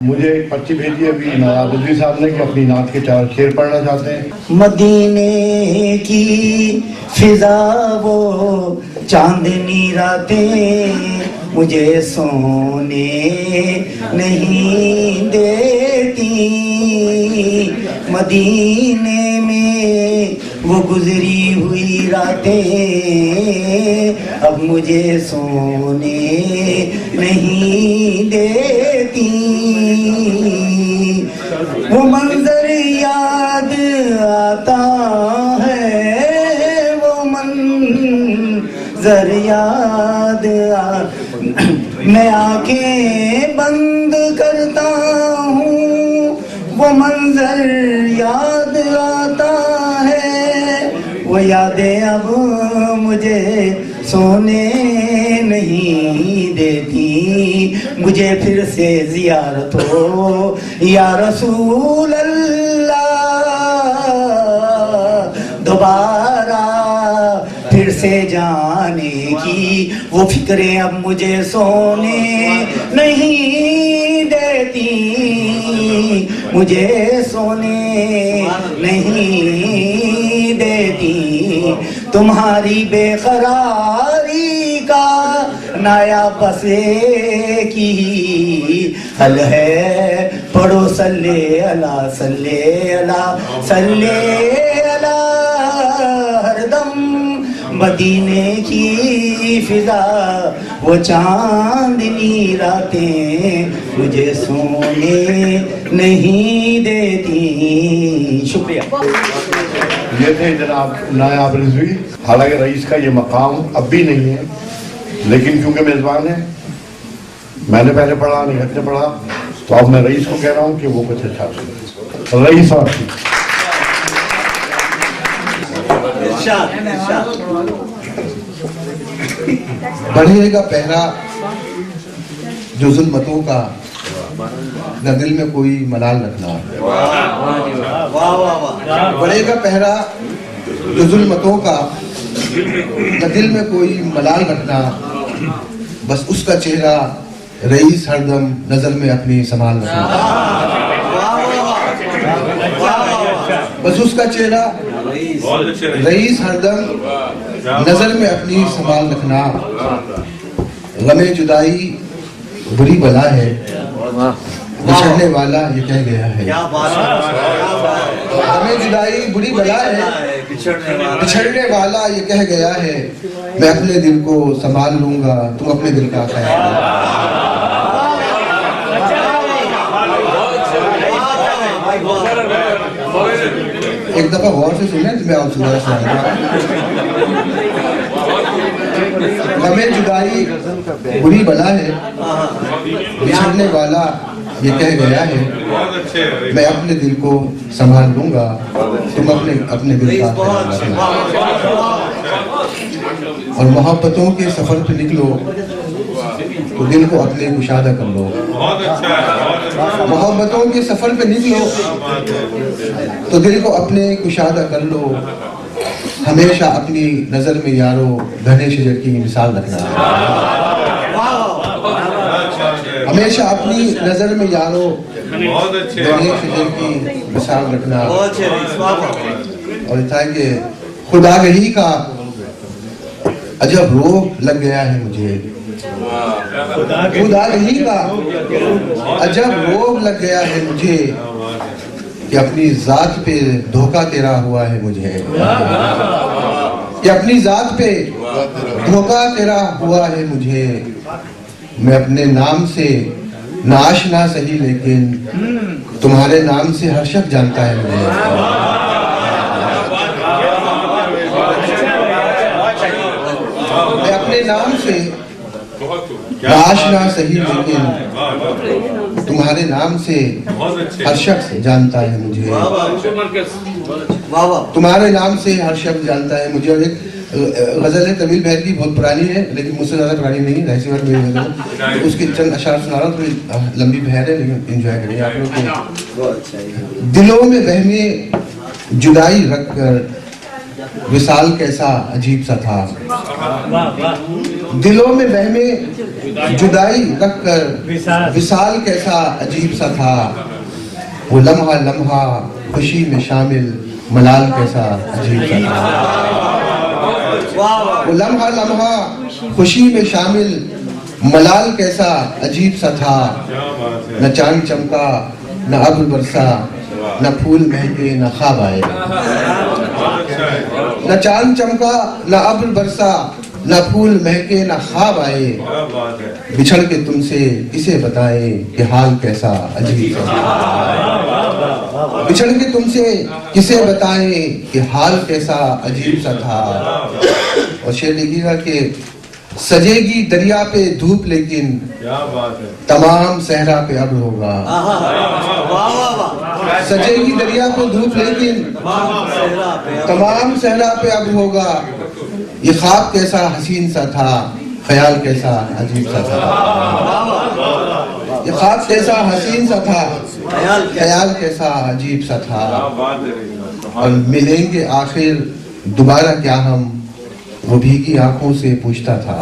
मुझे एक पर्ची भेजी है अभी नवाब रिजवी साहब ने कि अपनी नात के 4 शेर पढ़ना चाहते हैं। मदीने की फिजा वो चांदनी रातें मुझे सोने नहीं देती, मदीने में वो गुजरी हुई रातें अब मुझे सोने नहीं देती। वो मंजर याद आता है, वो मंजर याद मैं आंखें बंद करता हूँ, वो मंजर याद आता है, वो यादें अब मुझे सोने नहीं देती। मुझे फिर से ज़ियारत हो या रसूल अल्लाह, दोबारा फिर से जाने की वो फिक्रें अब मुझे सोने नहीं देती, मुझे सोने नहीं देती। तुम्हारी बेकरारी का नाया बसे की हल है, पढ़ो सल्ले अला सल्ले अला सल्ले अला हरदम। मदीने की फिजा वो चांदनी रातें मुझे सोने नहीं देती। शुक्रिया। ये थे जनाब नायाब रिजवी। हालांकि रईस का ये मकाम अब भी नहीं है, लेकिन क्योंकि मेजबान है, मैंने पहले पढ़ा, निहत ने पढ़ा, तो अब मैं रईस को कह रहा हूँ कि वो कुछ अच्छा सुने। रईस और बढ़ेगा पहरा जो जुल्मतों का, न दिल में कोई मलाल रखना। बढ़ेगा पहरा जो जुल्मतों का, न दिल में कोई मलाल रखना, बस उसका चेहरा रईस हरदम नजर में अपनी संभाल रखना। बस उसका चेहरा रईस हरदम नजर में अपनी संभाल रखना। गमे जुदाई बुरी बला है, बिछड़ने वाला ये कह गया है। गमे जुदाई बुरी बला है, बिछड़ने वाला ये कह गया है। मैं अपने दिल को संभाल लूंगा, तुम अपने दिल का ख्याल। एक दफा गौर से सुने तो मैं आपसे जरा सुनाऊंगा। गमे जुदाई बुरी बला है, बिछड़ने वाला ये कह गया है। मैं अपने दिल को संभाल लूंगा, तुम अपने दिल का ख्याल रखना। और मोहब्बतों के सफर पे निकलो तो दिल को अपने कुशादा कर लो। मोहब्बतों के सफर पे निकलो तो दिल को अपने कुशादा कर लो। हमेशा अपनी नजर में यारो घने शजर की मिसाल रखना। हमेशा अपनी नजर में यारो घने शजर की मिसाल रखना। और था कि खुदागही का अजब रोग लग गया है मुझे, खुदागही का अजब रोग लग गया है मुझे, कि अपनी जात पे धोखा तेरा हुआ है मुझे, कि अपनी जात पे धोखा तेरा हुआ है मुझे। मैं अपने नाम से नाशना सही, लेकिन तुम्हारे नाम से हर शख्स जानता है मुझे। मैं अपने नाम से नाशना सही, लेकिन तुम्हारे नाम से हर शख्स जानता है मुझे। तुम्हारे नाम से हर शख्स जानता है मुझे। और एक गजल है तमिल बहर की, बहुत पुरानी है लेकिन मुझसे ज्यादा पुरानी नहीं है, ऐसी बात मेरी गजल। उसके चंद अशार सुना रहा हूँ, थोड़ी लंबी बहर है लेकिन एंजॉय करिए आप लोग को। दिलों में बहमे जुदाई रख कर विशाल कैसा अजीब सा था। दिलों में वहमे जुदाई रखकर विशाल कैसा अजीब सा था। वो लम्हा लम्हा खुशी में शामिल मलाल कैसा अजीब सा था। वो लम्हा लम्हा खुशी में शामिल मलाल कैसा अजीब सा था। न चांद चमका न अब्र बरसा न फूल महके न ख्वाब आए। न चांद चमका न अब्र बरसा न फूल महके न ख्वाब आए। बिछड़ के तुमसे किसे बताएं कि हाल कैसा अजीब सा था। बिछड़ के तुमसे किसे बताएं कि हाल कैसा अजीब सा था। और शेर लिखिएगा कि सजेगी दरिया पे धूप लेकिन तमाम सहरा पे अब्र होगा। सजेगी दरिया पे धूप लेकिन तमाम सहरा पे अब्र होगा। ये ख्वाब कैसा हसीन सा था, ख्याल कैसा अजीब सा था। ये ख्वाब कैसा हसीन सा था, ख्याल कैसा अजीब सा था। और मिलेंगे आखिर दोबारा क्या हम, वो भीगी आंखों से पूछता था।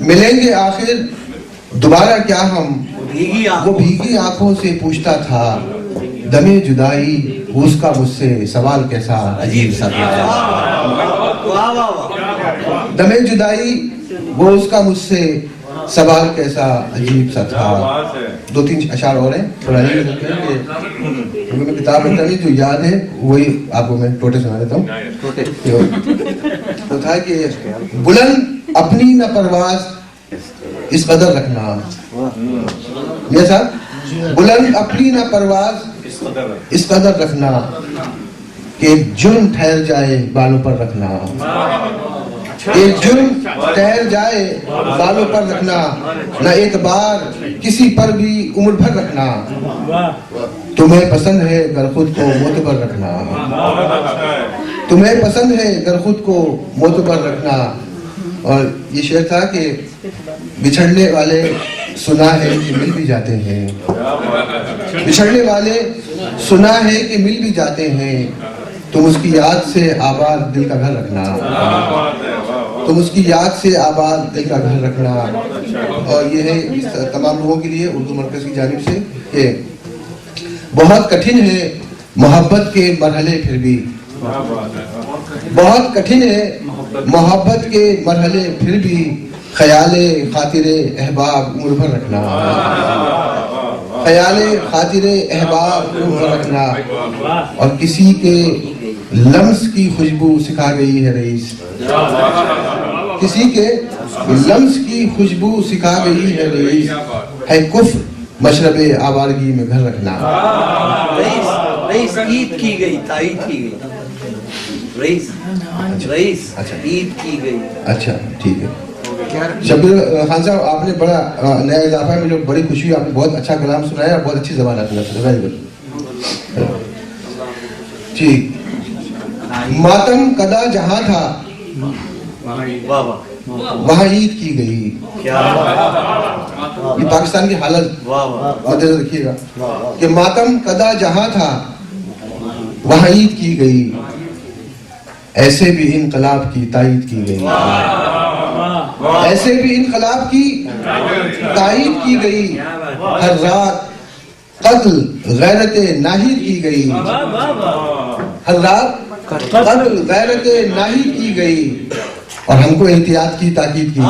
मिलेंगे आखिर दोबारा क्या हम, वो भीगी आंखों से पूछता था। दमे जुदाई उसका मुझसे सवाल कैसा अजीब सा था। दमे जुदाई वो उसका मुझसे सवाल कैसा अजीब सा था। दो तीन अशार और हैं, थोड़ा ये मैं किताब में नहीं जो याद है वही आपको मैं टोटे सुना देता हूँ। तो था कि बुलंद अपनी न परवाज इस कदर रखना। ये साहब बुलंद अपनी न परवाज इस कदर रखना कि जुर्म ठहर जाए बालों पर रखना। एक जुर्म ठहर जाए बालों पर रखना, न एतबार किसी पर भी उम्र भर रखना। तुम्हें पसंद है गर खुद को मोतबर रखना। तुम्हें पसंद है गर खुद को मोतबर रखना। और ये शेर था कि बिछड़ने वाले सुना है कि मिल भी जाते हैं। बिछड़ने वाले सुना है कि मिल भी जाते हैं। तुम उसकी याद से आबाद दिल का घर रखना। तुम उसकी याद से आबाद दिल का घर रखना। और ये है इस तमाम लोगों के लिए उर्दू मरकज की जानिब से कि बहुत कठिन है मोहब्बत के मरहले फिर भी। बहुत कठिन है मोहब्बत के मरहले फिर भी। ख्याले खातिरे अहबाब उम्र भर रखना। ख्याले खातिरे अहबाब उम्र भर रखना। और किसी के लम्स की खुशबू सिखा गई है रईस। किसी के लम्स की खुशबू सिखा गई है रईस। है कुफ्र मशरबे आवारगी में घर रखना। रईस ईद की गई, ताईद की गई। रईस अच्छा ईद की गई। अच्छा ठीक है। शब्बीर खान साहब आपने बड़ा नया इजाफा है, मुझे बड़ी खुशी हुई। आपने बहुत अच्छा कलाम सुनाया और बहुत अच्छी जबान आपने सुनाई। Very good. ठीक। मातम कदा जहां था वहां ईद की गई। ये पाकिस्तान की हालत मद्देनजर रखिएगा कि मातम कदा जहां था वहां ईद की गई। ऐसे भी इनकलाब की तायीद की गई। ऐसे भी इनकलाब की तायीद की गई। हर रात कत्ल गैरत नाहिद की गई। हर रात कत्ल गैरत नाहिद की गई। और हमको एहतियात की ताकीद की।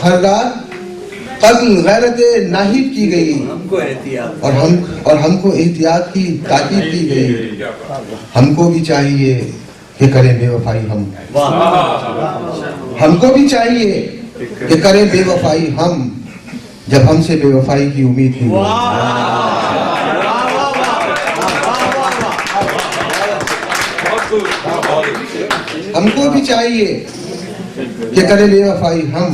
हर रात कत्ल गैरत नाहिद की गई। और हमको एहतियात की ताकीद की गई। हमको भी चाहिए कि करें बेवफाई हम। हमको भी चाहिए कि करें बेवफाई हम, जब हमसे बेवफाई की उम्मीद की। हमको भी चाहिए कि करें बेवफाई हम,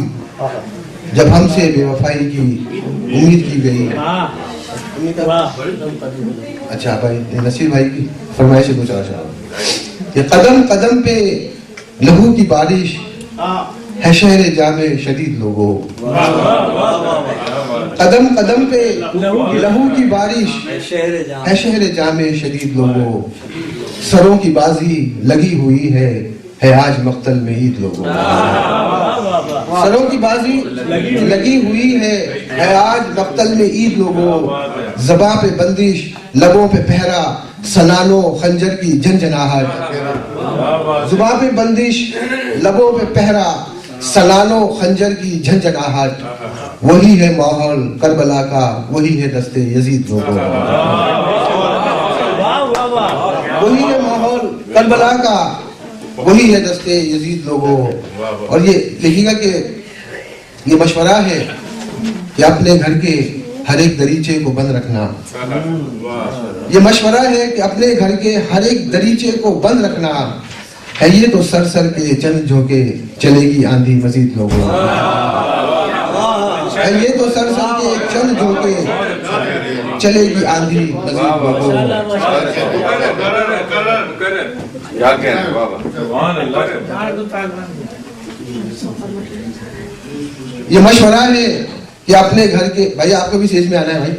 जब हमसे बेवफाई की उम्मीद की गई। अच्छा भाई नसीर भाई की फरमाइश कुछ अच्छा कि कदम कदम पे लहू की बारिश है शहर जामे शदीद लोगों। कदम कदम पे लहू की बारिश शहर है शहर जामे शदीद लोगों, सरों की बाजी लगी हुई है आज मक्तल में ईद लोगों। सरों की बाजी लगी हुई है आज मक्तल में ईद लोगों। ज़बां पे बंदिश लबों पे पहरा, सनानो खंजर की झंझनाहट। ज़ुबां पे बंदिश लबों पे पहरा, सलानो खंजर की झंझनाहट। वही है माहौल करबला का, वही है दस्ते यजीद लोगों। वही है माहौल करबला का, वही है दस्ते यजीद लोगों। और ये लिखिएगा कि ये मशवरा है कि अपने घर के हर एक दरीचे को बंद रखना। ये मशवरा है कि अपने घर के हर एक दरीचे को बंद रखना है। ये तो सर सर के चंद झोंके चलेगी आंधी मजीद लोगों। है ये तो सर सर के चंद झोंके चलेगी आंधी मजीद लोगों। क्या कह रहे हैं बाबा? ये मशवरा है कि अपने घर के, भाई आपको भी स्टेज में आना है भाई।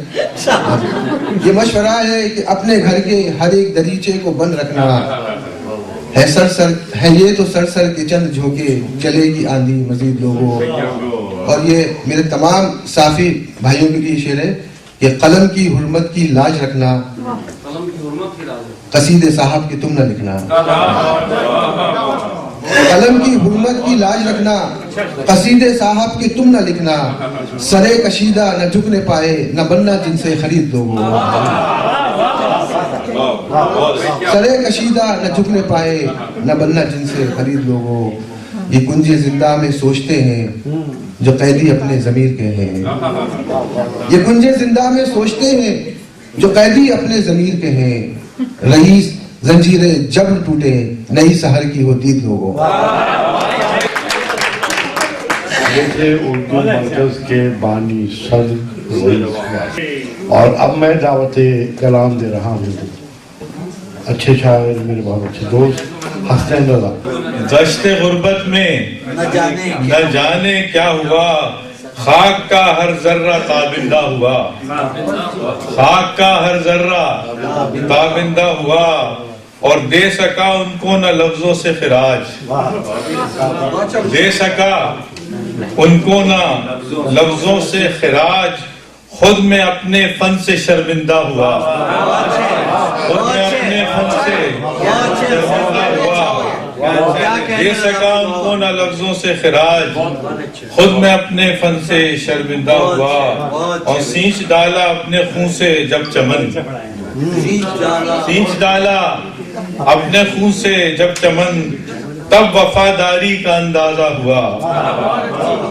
ये मशवरा है कि अपने घर के हर एक दरीचे को बंद रखना है। ये तो सर सर के चंद झोंके चलेगी आंधी मजीद लोगों। और ये मेरे तमाम साफी भाइयों के लिए शेर है कि कलम की हुर्मत की लाज रखना, कसीदे साहब की तुम न लिखना। कलम की हुर्मत की लाज रखना, कसीदे साहब की तुम न लिखना। सरे कशीदा न झुकने पाए, न बनना जिनसे खरीद लोगों। सरे कशीदा न झुकने पाए, न बनना जिनसे खरीद लोगों। ये कुंजे जिंदा में सोचते हैं जो कैदी अपने जमीर के हैं। ये कुंजे जिंदा में सोचते हैं जो कैदी अपने जमीर के हैं। रईस जंजीरे जब टूटे, नई सहर की होती लोगों। ये थे उर्दू मरकज के बानी सद रईस। और अब मैं दावत कलाम दे रहा हूँ अच्छे शायर, मेरे बहुत अच्छे दोस्त हसन रजा। दश्ते गुर्बत में न जाने क्या हुआ, खाक का हर जर्रा ताबिंदा हुआ। खाक का हर जर्रा ताबिंदा हुआ और दे सका उनको न लफ्जों से खिराज। दे सका उनको न लफ्जों से खिराज, खुद में अपने फन से शर्मिंदा हुआ। खुद में अपने फन से शर्मिंदा हुआ। दे सका उनको न लफ्जों से खिराज, खुद में अपने फन से शर्मिंदा हुआ। और सींच डाला अपने खून से जब चमन। सींच डाला अपने खून से जब चमन, तब वफादारी का अंदाजा हुआ।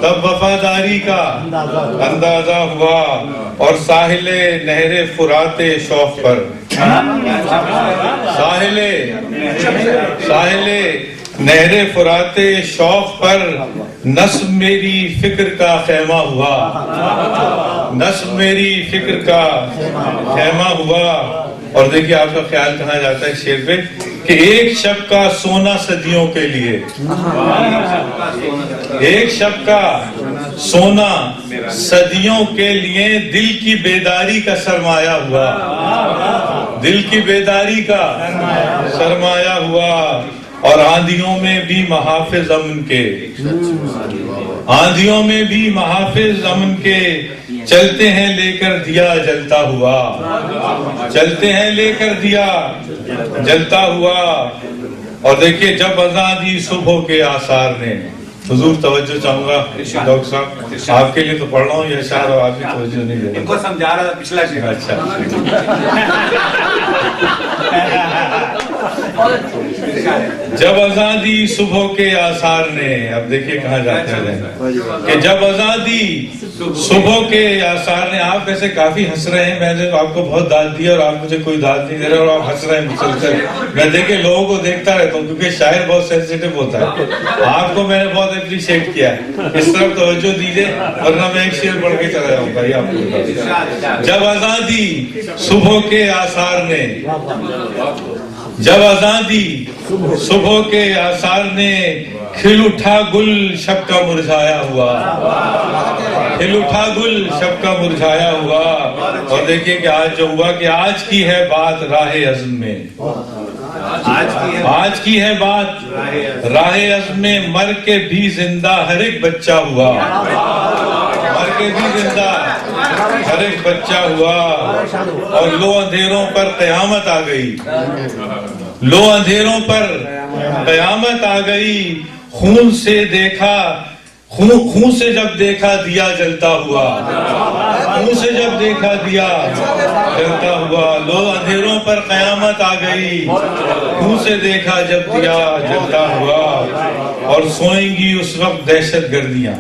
तब वफादारी का अंदाजा हुआ। और साहिले नहरे फुराते शौक पर, साहिले नहरे फुराते शौक पर, नस्ब मेरी फिक्र का खेमा हुआ। नस्ब मेरी फिक्र का खेमा हुआ। और देखिए आपका ख्याल कहाँ जाता है शेर पे कि एक शब का सोना सदियों के लिए, एक शब का सोना सदियों के लिए, दिल की बेदारी का सरमाया हुआ। दिल की बेदारी का सरमाया हुआ। और आंधियों में भी महाफिज अमन के, आंधियों में भी महाफिज अमन के, चलते हैं लेकर दिया जलता हुआ। चलते हैं लेकर दिया जलता हुआ। और देखिए जब आजादी सुबह के आसार ने, हुजूर तवज्जो चाहूंगा डॉक्टर साहब, आपके लिए तो पढ़ रहा हूँ ये शायर और आपकी तवज्जो नहीं दे रहे। इनको समझा रहा पिछला शेर। अच्छा जब आजादी सुबह के आसार ने, अब देखिए कहाँ जाते हैं कि जब आजादी सुबह के आसार ने। आप वैसे काफी हंस रहे हैं, मैंने आपको बहुत दाद दी और आप मुझे कोई दाद नहीं दे रहे और आप हंस रहे हैं मुसलसल। मैं देखे लोगों को देखता रहता हूँ क्योंकि शायर बहुत सेंसिटिव होता है। आपको मैंने बहुत अप्रिशिएट किया है, इस तरफ तवज्जो दीजिए वरना मैं एक शेर पढ़ के चला जाऊँ भाई आपको। जब आजादी सुबह के आसार ने, जब आजादी सुबह के आसार ने, खिल उठा गुल शब का मुरझाया हुआ। खिल उठा गुल शब का मुरझाया हुआ। और देखिए कि आज जो हुआ कि आज की है बात राहे अज़्म में, आज की है बात राहे अज़्म में, मर के भी जिंदा हर एक बच्चा हुआ, मर के भी जिंदा हर एक बच्चा हुआ। और लो अंधेरों पर कयामत आ गई, लो अंधेरों पर कयामत आ गई। खून से देखा, खून से जब देखा दिया जलता हुआ, खून से जब देखा दिया जलता हुआ। लो अंधेरों पर कयामत आ गई, खून से देखा जब दिया जलता हुआ। और सोएंगी उस वक्त दहशत गर्दियां,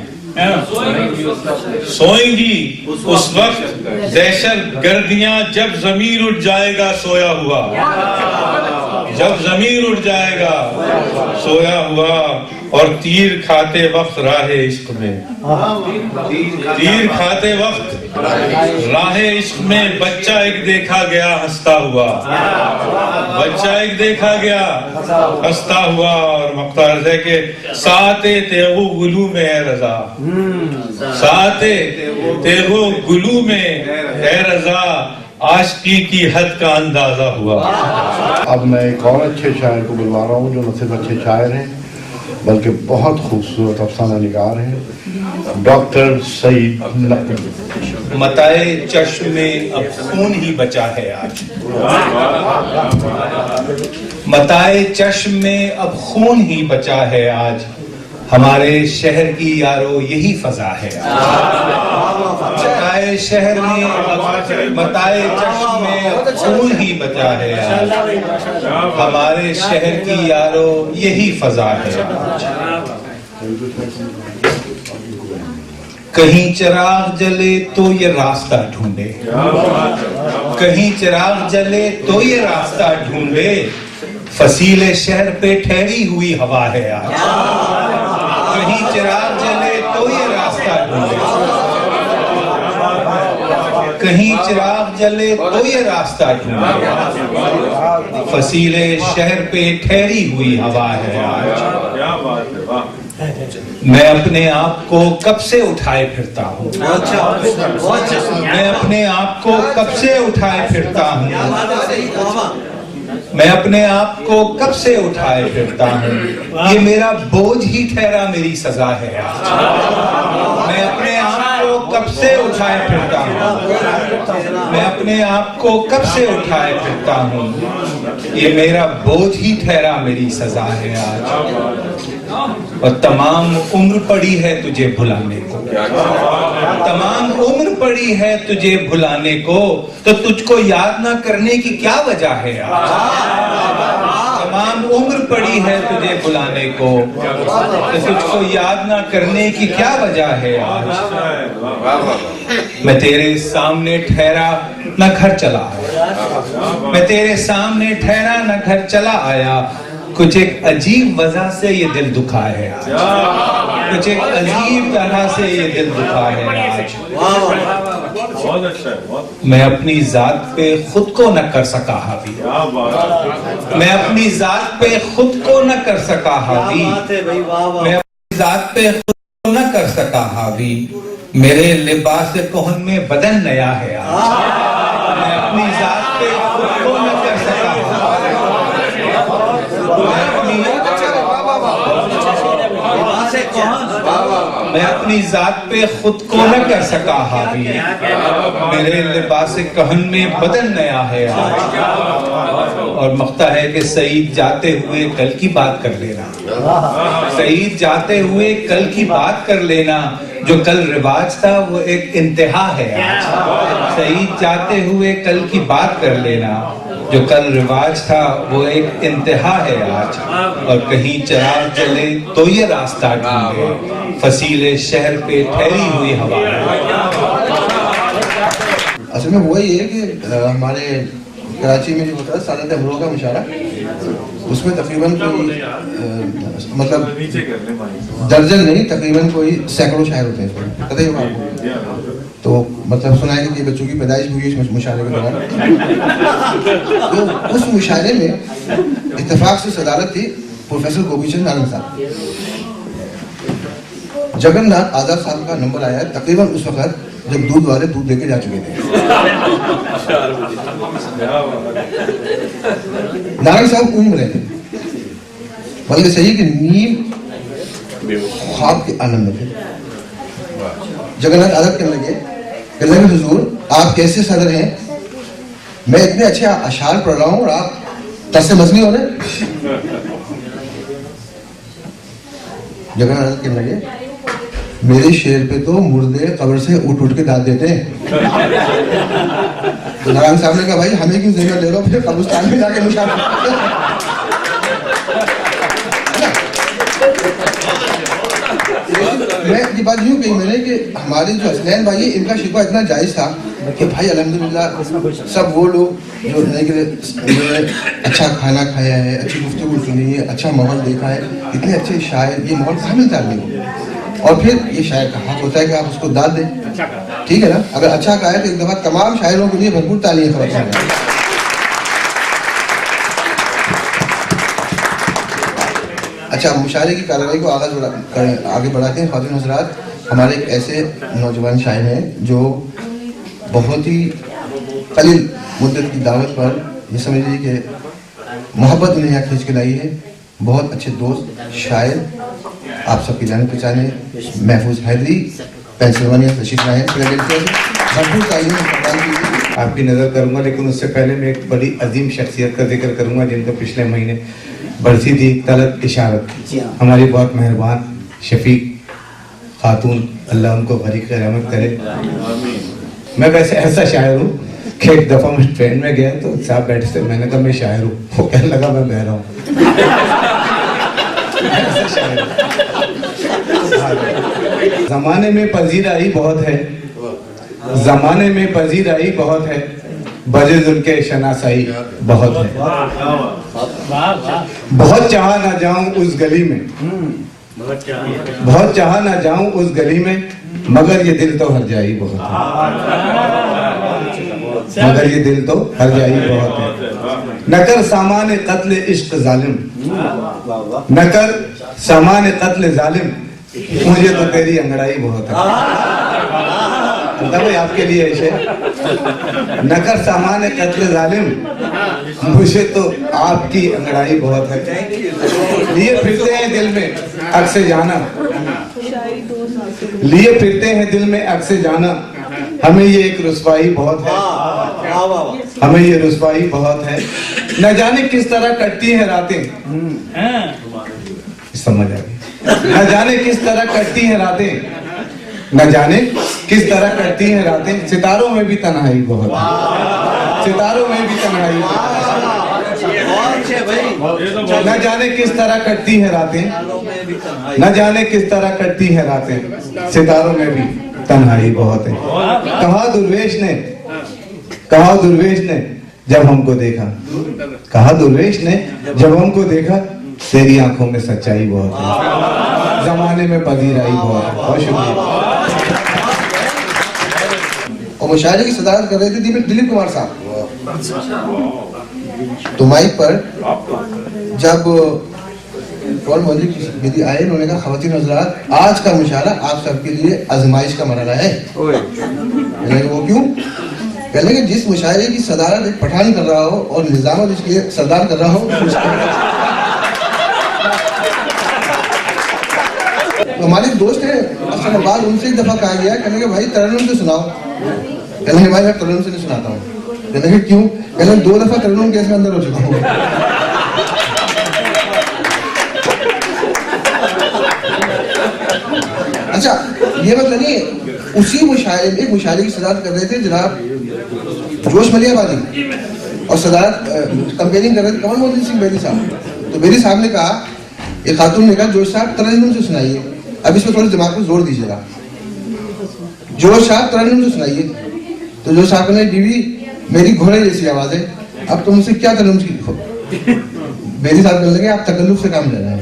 सोएंगी उस वक्त दहशत गर्दियां, जब जमीन उठ जाएगा सोया हुआ, जब जमीन उठ जाएगा सोया हुआ। और तीर खाते वक्त राहे इश्क में, तीर खाते वक्त राहे इश्क में, बच्चा एक देखा गया हंसता हुआ, बच्चा एक देखा गया हंसता हुआ। और मख्तार है कि साते तेगो गुलू में है रजा, साते तेगो गुलू में है रजा, आशिकी की हद का अंदाजा हुआ। अब मैं एक और अच्छे शायर को बुलवा रहा हूँ जो न सिर्फ अच्छे शायर हैं बल्कि बहुत खूबसूरत अफसाना निगार हैं, डॉक्टर सईद नकवी। मताए चश्म में अब खून ही बचा है आज, मताए चश्म में अब खून ही बचा है आज, हमारे शहर की यारो यही फजा है आज। मताए शहर में अब मताए चश्म में अब खून ही बचा है आज, हमारे शहर की यारो यही फजा है आज। कहीं चिराग जले तो ये रास्ता ढूंढे, कहीं चिराग जले तो ये रास्ता ढूंढे, फसीले शहर पे ठहरी हुई हवा है आज। कहीं चिराग जले तो ये रास्ता ढूंढे, कहीं चिराग जले तो ये रास्ता ढूंढे, फसीले शहर पे ठहरी हुई हवा है आज। मैं अपने आप को कब से उठाए फिरता हूँ, मैं अपने आप को कब से उठाए फिरता हूँ, मैं अपने आप को कब से उठाए फिरता हूँ, ये मेरा बोझ ही ठहरा मेरी सजा है आज। मैं अपने आप को कब से उठाए फिरता हूँ, मैं अपने आप को कब से उठाए फिरता हूँ, ये मेरा बोझ ही ठहरा मेरी सजा है आज। और तमाम उम्र पड़ी है तुझे भुलाने को, तमाम उम्र पड़ी है तुझे भुलाने को, तो तुझको याद ना करने की क्या वजह है आज। तमाम उम्र पड़ी है तुझे भुलाने को, तो तुझको याद ना करने की क्या वजह है आज। मैं तेरे सामने ठहरा न घर चला आया, मैं तेरे सामने ठहरा न घर चला आया, कुछ एक अजीब वजह से ये दिल दुखा है आज, कुछ एक अजीब तरह से ये दिल दुखा है आज। मैं अपनी जात पे खुद को न कर सका हावी, मैं अपनी जात पे खुद को न कर सका हावी, मैं अपनी जात पे खुद को न कर सका हावी, मेरे लिबास कोहन में बदन नया है आज। मैं अपनी जात पे खुद को न कर सका हावी, मैं अपनी जात पे खुद को न कर सका हावी, मेरे लिबास कहन में बदन नया है आज। और मख्ता है कि सईद जाते हुए कल की बात कर लेना, सईद जाते हुए कल की बात कर लेना, जो कल रिवाज था वो एक इंतहा है आज। सईद जाते हुए कल की बात कर लेना, जो कल रिवाज था वो एक इंतहा है आज। और कहीं चिराग जले तो ये रास्ता ढूंढे, फसीले शहर पे ठहरी हुई हवा है। असल में वही है कि हमारे कराची में जो होता है सादत अमरों का मुशायरा, उसमें तकरीबन कोई मतलब दर्जन नहीं, तकरीबन कोई सैकड़ों शायर होते हैं, पता ही होगा आपको। तो मतलब सुना है कि बच्चों की पैदाइश हुई इस मुशायरे के दौरान। तो उस मुशायरे में इत्तेफाक से सदारत थी प्रोफेसर गोपीचंद आनंद साहब। जगन्नाथ आजाद साहब का नंबर आया तकरीबन उस वक्त जब दूध वाले दूध लेके जा चुके थे। नारायण साहब ऊँग रहे थे, बल्कि सही कि नींद ख्वाब के आनंद में थे। जगन्नाथ आजाद कहने लगे हुजूर आप कैसे सदर हैं, मैं इतने अच्छे अशार पढ़ रहा हूँ और आप तरसे मजनी हो रहे। जगन्नाथ आजाद कहने लगे मेरे शेर पे तो मुर्दे कब्र से उठ उठ के दाद देते हैं। तो नारायण साहब ने कहा भाई हमें क्यों जिम्मेदार ले रहे हो, फिर कब्रिस्तान में जाके मुशाफिर। मैं ये बात यूँ कही मैंने कि हमारे जो हसनैन भाई है इनका शिकवा इतना जायज़ था कि भाई अल्हम्दुलिल्लाह सब वो लोग जो उन्होंने अच्छा खाना खाया है, अच्छी गुफ्तगू सुनी है, अच्छा माहौल देखा है, इतने अच्छे शायर, ये माहौल कहाँ मिलता है आदमी को। और फिर ये शायर का हक होता है कि आप उसको दाद दें, ठीक है ना। अगर अच्छा कहा है तो एक दफ़ा तमाम शायरों के लिए भरपूर तालियां खबर। अच्छा, मुशायरे की कार्रवाई को आगे बढ़ाते हैं। ख़वातीन हज़रात, हमारे एक ऐसे नौजवान शायर हैं जो बहुत ही कलील मुद्दत की दावत पर ये समझ लीजिए कि मोहब्बत उन्हें यहाँ खींच के लाई है। बहुत अच्छे दोस्त शायर, आप सबके जाने पहचाने महफूज हैदरी पेंसिल्वानिया तशरीफ लाए हैं। आपकी नज़र करूँगा, लेकिन उससे पहले मैं एक बड़ी अजीम शख्सियत का जिक्र करूँगा जिनको पिछले महीने बरसी थी, तलत इशारत। हमारी बहुत मेहरबान शफीक खातून, अल्लाह उनको गरीक रहमत करे। मैं वैसे ऐसा शायर हूँ कि एक दफ़ा मैं ट्रेन में गया तो साहब बैठे थे, मैंने कहा मैं शायर हूँ, वो कहने लगा मैं बह रहा हूँ। ज़माने में पजीराई बहुत है, ज़माने में पजीराई बहुत है, बजिज़ उनके शनासाई बहुत है। बहुत चाहा ना जाऊं उस गली में, बहुत चाहा ना जाऊं उस गली में, मगर ये दिल तो हर जाई बहुत है, मगर ये दिल तो हर जाई बहुत है। नकर सामान कत्ल इश्क जालिम, नकर सामान कत्ल जालिम, मुझे तो तेरी अंगड़ाई बहुत है। भाई आपके लिए ऐसे नकर सामान कत्ल जालिम, मुझे तो आपकी अंगड़ाई बहुत है। लिए फिरते हैं दिल में अक्से जाना, लिए फिरते हैं दिल में अक्से जाना, हमें ये एक रुसवाई बहुत है, हमें ये रुसवाई बहुत है। न जाने किस तरह कटती है रातें, समझ आ गई। न जाने किस तरह कटती है रातें, न जाने किस तरह कटती हैं रातें, सितारों में भी तन्हाई बहुत है, सितारों में भी तन्हाई न जाने किस तरह कटती है रातें, न जाने किस तरह कटती है रातें, सितारों में भी तन्हाई बहुत है। कहा दुर्वेश ने जब हमको देखा, कहा दुर्वेश ने जब हमको देखा, तेरी आंखों में सच्चाई बहुत है, जमाने में पजीराई बहुत है। बहुत शुक्रिया। और मुशायरे की सदारत कर रहे थे दिलीप कुमार साहब। तो माइक पर जब कौन मौजूद विधि आए, उन्होंने कहा ख़वातीन हज़रात, आज का मुशायरा आप सबके लिए आजमाइश का मरहला है। वो क्यों? कहने कि जिस मुशायरे की सदारत एक पठान कर रहा हो और निज़ाम जिसकी सरदार कर रहा हो, तो हमारे दोस्त हैं असलाबाद, उनसे एक दफा कहा गया, कहने के भाई तरन्नुम से सुनाओ। कहने के भाई मैं तरन्नुम से नहीं सुनाता हूँ। कहने के क्यों? कहने 2 दफा तरन्नुम केस में अंदर हो चुका हूँ। अच्छा, ये मतलब नहीं, उसी मुशायरे में एक मुशायरे की सदारत कर रहे थे जनाब जोश मलियाबादी, और सदारत कंपेयरिंग कर रहे थे कमल मोहन सिंह बेदी साहब। तो बेदी साहब ने कहा, एक खातून ने कहा जोश साहब तरन्नुम से सुनाइए, अब इसमें थोड़ी दिमाग को जोर दीजिएगा, जोश साहब तरन्नुम से सुनाइए। तो जोश साहब ने, बीवी मेरी घोड़े जैसी आवाज है, अब तुम मुझसे क्या तरन्नुम सीखो। बेदी साहब कहने लगे आप तकल्लुफ से काम ले रहे हैं।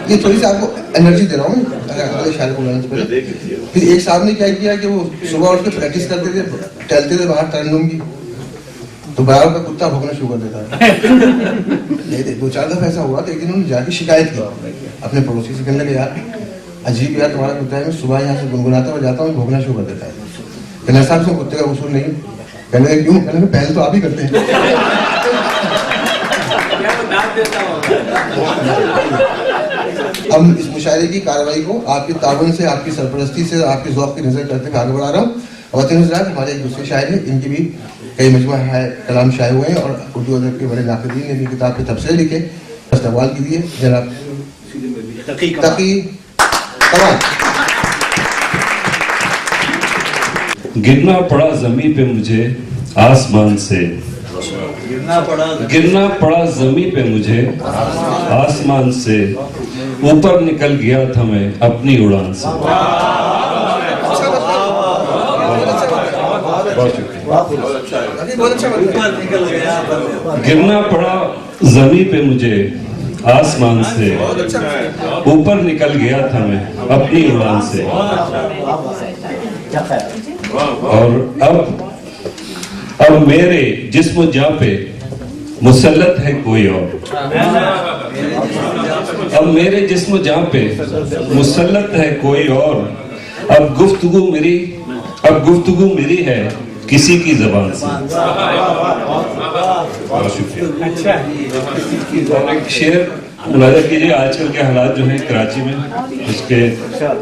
ये थोड़ी सी आपको एनर्जी दे रहा हूँ अगले शायर को बोलने से पहले। फिर एक साहब ने क्या किया कि वो सुबह उठ के प्रैक्टिस करते थे, टहलते थे बाहर तरन्नुम की। तो बराबर का कुत्ता भौंकना शुरू कर देता है। नहीं, 2-4 दफा ऐसा हुआ तो एक दिन उन्होंने जाके शिकायत की अपने पड़ोसी से, कहने लगे यार अजीब यार तुम्हारा कुत्ता है, मैं सुबह यहाँ से गुनगुनाता हुआ जाता हूँ, भौंकना शुरू कर देता है। कहने साहब इसमें कुत्ते का कसूर नहीं। कहने लगे क्यों? कहने पहले तो आप ही करते हैं। हम इस मुशायरे की कार्रवाई को आपके ताबन से, आपकी सरपरस्ती से, आपके ज़ौक़ की नजर करते हुए आगे बढ़ा रहा हूँ। और हमारे एक दूसरे शायर हैं, इनकी भी कई मजमूआ है कलाम शाये हुए हैं और उर्दू अदब के बड़े नाक़दीन ने भी किताब के तबसरे लिखे। इस्तेमाल कीजिए जनाब तकी कमाल। गिरना पड़ा ज़मीं पे मुझे आसमान से, गिरना पड़ा ज़मीं पे मुझे आसमान से, ऊपर निकल गया था मैं अपनी उड़ान से। गिरना पड़ा ज़मीं पे मुझे आसमान से, ऊपर निकल गया था मैं अपनी उड़ान से। और अब मेरे जिस्म जां पे मुसल्लत है कोई और, अब मेरे जिस्म जां पे मुसल्लत है कोई और, अब गुफ्तगू मेरी है किसी की ज़बान से। बहुत शुक्रिया। एक शेर मुलाजा कीजिए, आजकल के हालात जो हैं कराची में, इसके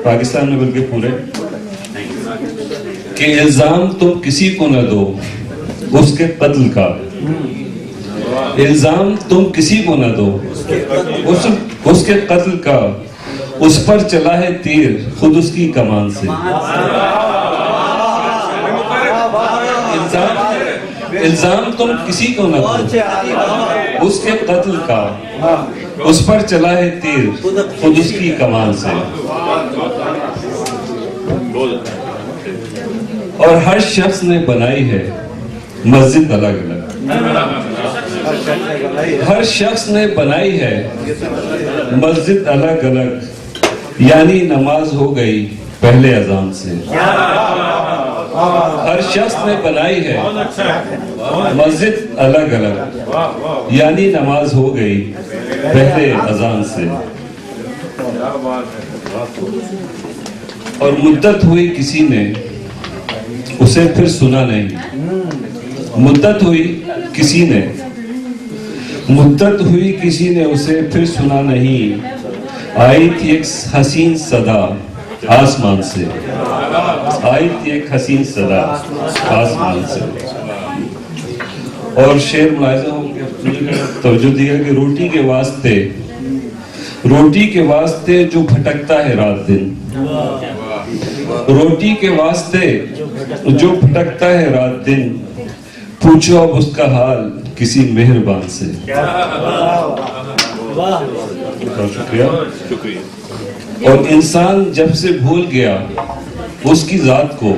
पाकिस्तान में बल्कि पूरे, कि इल्जाम तुम किसी को न दो उसके कत्ल का, इल्जाम तुम किसी को न दो उसके कत्ल का, उस पर चला है तीर खुद उसकी कमान से। इल्जाम तुम किसी को न दो उसके कत्ल का, उस पर चला है तीर खुद उसकी कमान से। और हर शख्स ने बनाई है मस्जिद अलग अलग, हर शख्स ने बनाई है मस्जिद अलग अलग, यानी नमाज हो गई पहले अजान से। हर शख्स ने बनाई है मस्जिद अलग अलग, यानी नमाज हो गई पहले अजान से। और मुद्दत हुई किसी ने उसे फिर सुना नहीं, मुद्दत हुई किसी ने उसे फिर सुना नहीं, आई थी एक हसीन सदा आसमान से, आई थी एक हसीन सदा आसमान से। और शेर मुलाहिजा हो गया, तवज्जो दिया कि रोटी के वास्ते जो भटकता है रात दिन, रोटी के वास्ते जो भटकता है रात दिन, पूछो अब उसका हाल किसी मेहरबान से। शुक्रिया। और इंसान जब से भूल गया उसकी जात को,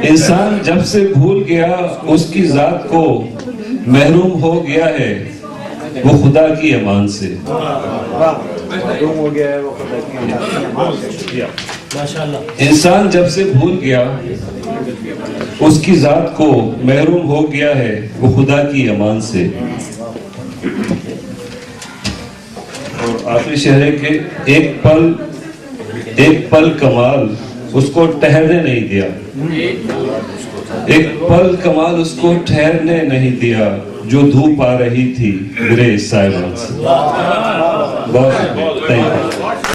इंसान जब से भूल गया उसकी जात को, महरूम हो गया है वो खुदा की अमान से। इंसान जब से भूल गया उसकी जात को, महरूम हो गया है वो खुदा की अमान से। और आखिरी शेर है कि एक पल कमाल उसको ठहरने नहीं दिया, एक पल कमाल उसको ठहरने नहीं दिया, जो धूप आ रही थी मेरे साहिबान से। बहुत थैंक यू।